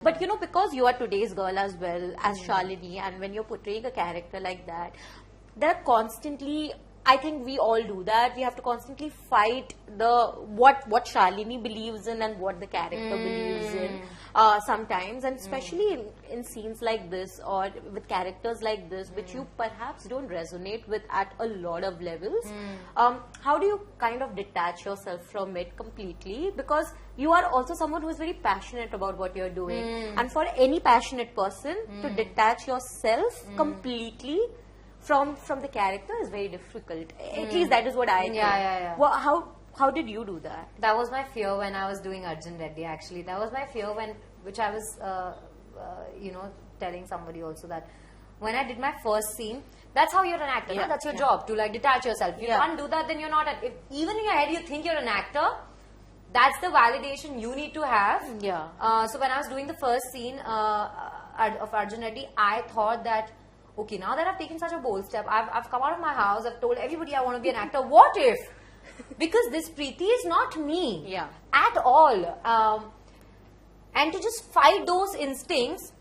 But because you are today's girl as well as Shalini, and when you're portraying a character like that, there are constantly, I think we all do that, we have to constantly fight what Shalini believes in and what the character believes in sometimes, and especially in scenes like this or with characters like this, which you perhaps don't resonate with at a lot of levels. How do you kind of detach yourself from it completely? Because you are also someone who is very passionate about what you're doing, and for any passionate person to detach yourself completely from the character is very difficult. At least that is what I think. Yeah. Well, how did you do that? That was my fear when I was doing Arjun Reddy, actually. That was my fear which I was, telling somebody also, that when I did my first scene, that's how you're an actor. No? That's your job, to like detach yourself. If you can't do that, then you're not. Even in your head you think you're an actor, that's the validation you need to have. So when I was doing the first scene of Arjun Reddy, I thought that, okay, now that I've taken such a bold step, I've come out of my house, I've told everybody I want to be an actor. What if? Because this Preeti is not me at all. And to just fight those instincts,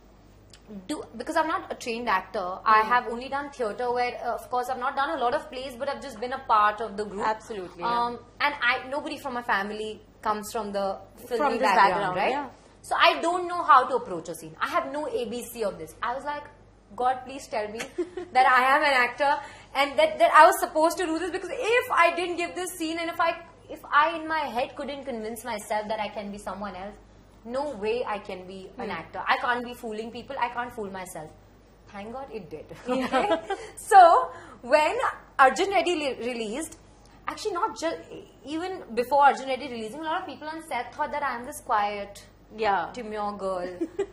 because I'm not a trained actor, I have only done theatre where, of course, I've not done a lot of plays, but I've just been a part of the group. Absolutely. And nobody from my family comes from the filmy background, right? Yeah. So I don't know how to approach a scene. I have no ABC of this. I was like, God, please tell me that I am an actor and that I was supposed to do this, because if I didn't give this scene, and if I in my head couldn't convince myself that I can be someone else, no way I can be an actor. I can't be fooling people. I can't fool myself. Thank God it did. Okay? So when Arjun Reddy released, actually not just, even before Arjun Reddy releasing, a lot of people on set thought that I am this quiet, demure girl.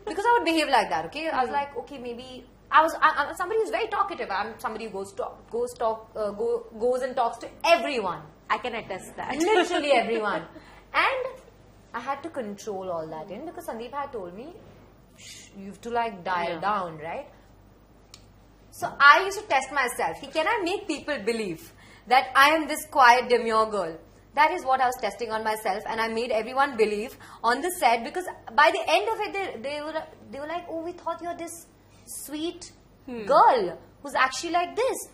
Because I would behave like that, okay? I was like, okay, maybe I'm somebody who's very talkative. I'm somebody who goes and talks to everyone. I can attest that. Literally everyone. And I had to control all that in, because Sandeep had told me, you have to like dial down, right? So I used to test myself. Can I make people believe that I am this quiet, demure girl? That is what I was testing on myself, and I made everyone believe on the set, because by the end of it, they were like, oh, we thought you're this sweet girl who's actually like this.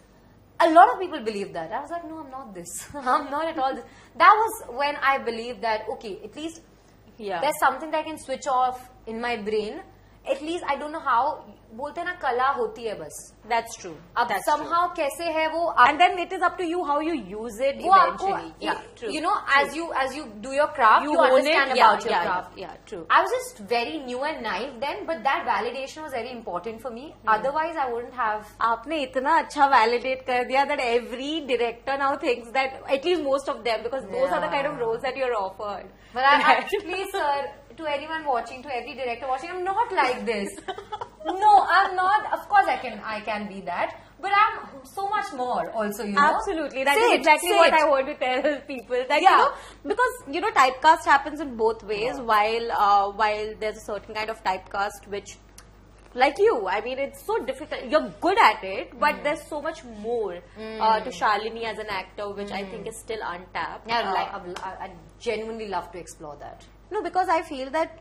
A lot of people believe that. I was like, no, I'm not this. I'm not at all this. That was when I believed that, okay, at least there's something that I can switch off in my brain. At least I don't know how. बोलते हैं ना, कला होती है बस. That's true. अब somehow कैसे है वो, and then it is up to you how you use it eventually. True. As you do your craft, you understand about your craft. Yeah, true. I was just very new and naive then, but that validation was very important for me. Otherwise, I wouldn't have. आपने इतना अच्छा validate कर दिया that every director now thinks that, at least most of them, because those are the kind of roles that you're offered. But please, sir, to anyone watching, to every director watching, I'm not like this. No, I'm not. Of course, I can be that, but I'm so much more. Also, Absolutely, that is exactly what I want to tell people. That because typecast happens in both ways. While there's a certain kind of typecast which, like you, I mean, it's so difficult. You're good at it, but there's so much more to Shalini as an actor, which I think is still untapped. I genuinely love to explore that. No, because I feel that,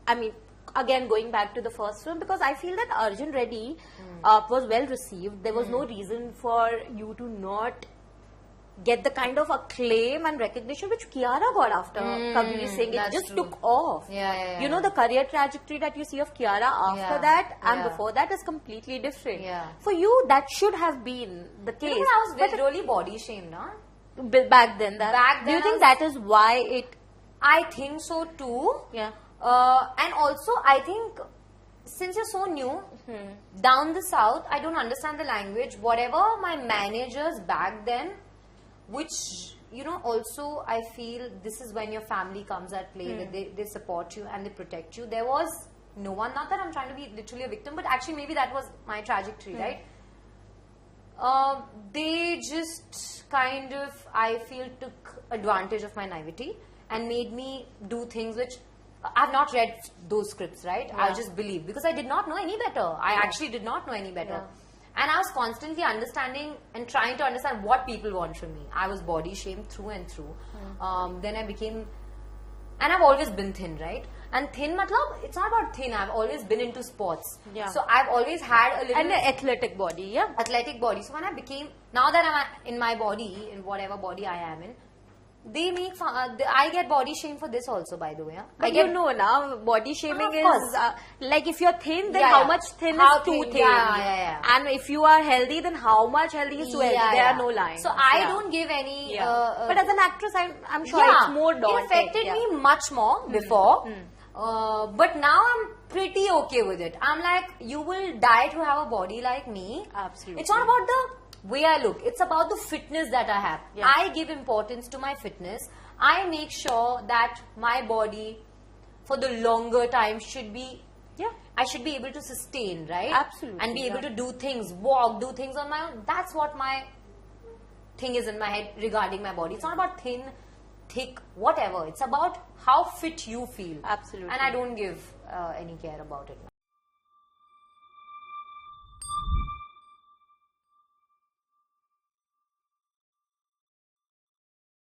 I mean, again, going back to the first film, because I feel that Arjun Reddy was well received. There was no reason for you to not get the kind of acclaim and recognition which Kiara got after Kabir Singh. It just took off. The career trajectory that you see of Kiara after that and before that is completely different. For you, that should have been the case. I was really body shamed, huh? Back then. Do you think that is why it... I think so too. Yeah. And also, I think, since you're so new, down the south, I don't understand the language. Whatever my managers back then, which, also I feel this is when your family comes at play, that they support you and they protect you. There was no one, not that I'm trying to be literally a victim, but actually maybe that was my trajectory, right? They just kind of, I feel, took advantage of my naivety and made me do things which... I've not read those scripts, right? I just believe, because I did not know any better. I actually did not know any better. And I was constantly understanding and trying to understand what people want from me. I was body shamed through and through. Then I became... And I've always been thin, right? And thin, matlab, it's not about thin. I've always been into sports. Yeah. So I've always had a little... And an athletic body, yeah. Athletic body. So when I became... Now that I'm in my body, in whatever body I am in, they make fun... I get body shame for this also, by the way. Huh? But now, body shaming Of is... course. like if you're thin, then Yeah, how yeah. much thin How is too thin, thin? yeah. And if you are healthy, then how much healthy is too healthy? There are no lines. So I don't give any... but as an actress, I'm sure yeah, it's more daunting. It affected me much more before. But now I'm pretty okay with it. I'm like, you will die to have a body like me. Absolutely. It's not about the way I look. It's about the fitness that I have. Yeah. I give importance to my fitness. I make sure that my body for the longer time should be... Yeah. I should be able to sustain, right? Absolutely. And be able to do things, walk, do things on my own. That's what my thing is in my head regarding my body. It's not about thin, thick, whatever. It's about how fit you feel. Absolutely. And I don't give any care about it now.